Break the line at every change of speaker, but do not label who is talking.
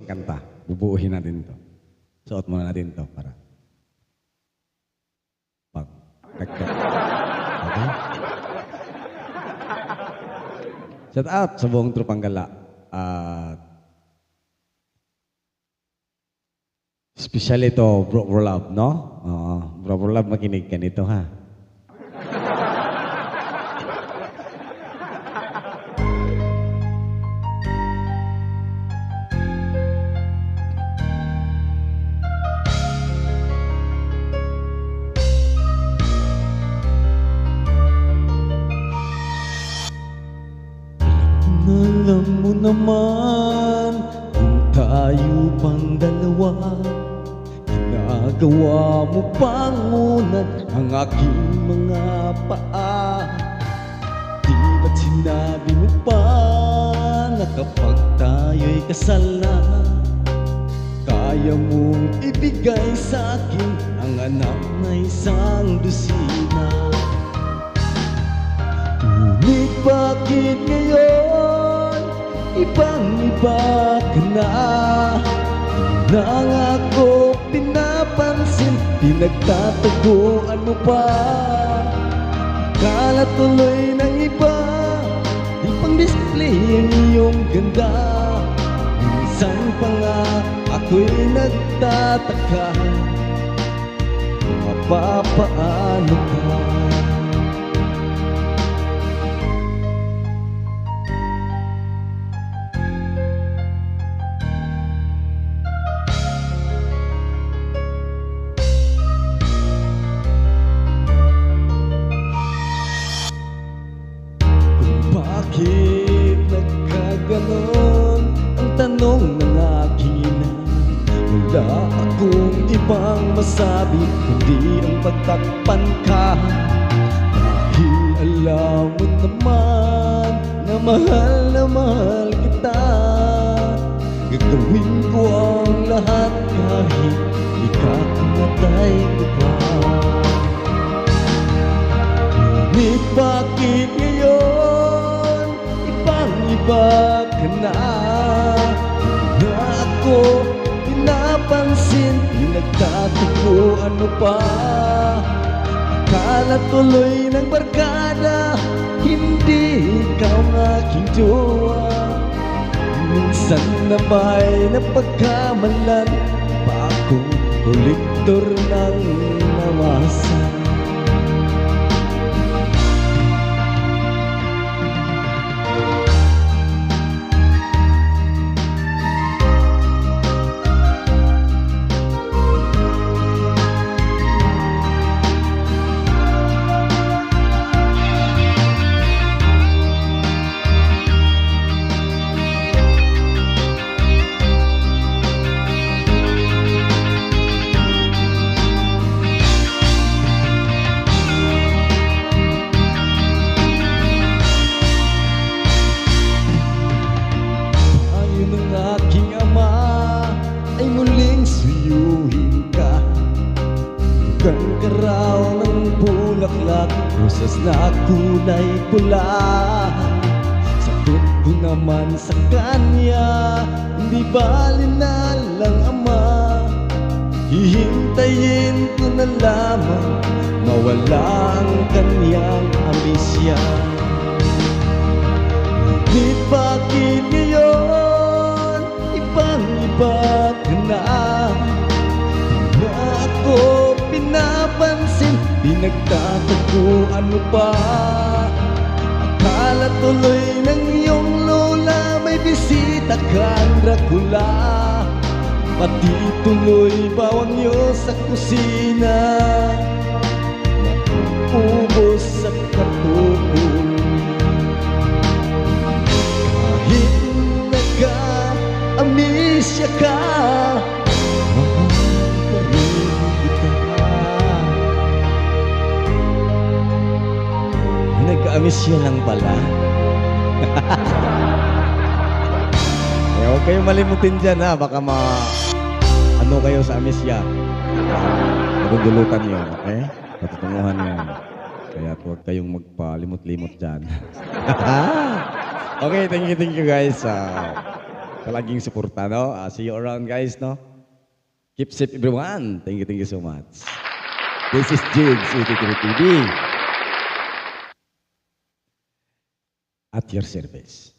kanta. Bubuuhin natin to. Suot muna natin to para pag dagdag. Okay? Shout out sa buong trupang gala. At especially to Bro Love, no? Bro Love, makinig ka nito, ha? Alam mo naman kung tayo pang dalawa, ginagawa mo pang unat ang aking mga paa. Di ba't sinabi mo pa na kapag tayo'y kasal na, kaya mong ibigay sa akin ang anak na isang dosina? Ngunit bakit ngayon ibang-iba ka na? Di na nga ako pinapansin, pinagtataguan mo pa. Akala tuloy ng iba, di pang display ang iyong ganda. Minsan pa nga ako'y nagtataka, mapapaano ka? Bakit nagkaganon ang tanong ng aking ina? Wala akong ibang masabi kundi ang pagtakpan ka. Dahil alam mo naman na mahal kita, gagawin ko ang lahat kahit ikamatay ko pa. Ngunit bakit ngayon ibang-iba ka na? Di na ako pinapansin, pinagtataguan mo pa. Akala tuloy ng barkada, hindi ikaw ang aking jowa. Minsan na ba'y napagkamalan pa akong kolektor ng namasa? Ay muling suyuhin ka, bukan ka raw ng bulaklak, rosas na kulay pula. Sagot ko naman sa kanya, hindi bali na lang ama. Hihintayin ko na lamang mawala ang kanyang ambisya. Ngunit bakit ngayon ibang-iba ka na? Di na ako pinapansin, pinagtataguan mo pa. Akala tuloy ng iyong lola may bisita kang Dracula. Pati tuloy bawang niyo sa kusina, nauubos sa katukoy. Kahit nag-amisya ka, mahal pa rin kita. Nag-amisya lang pala. Huwag kayong malimutin dyan, ha. Baka ano kayo sa amisya. Magugulutan yun, okay? Patutunguhan yun. Kaya huwag kayong magpalimot-limot dyan. Okay, thank you guys. palaging suporta, no? See you around, guys, no? Keep safe, everyone. Thank you so much. This is Jigs, UTT TV. At your service.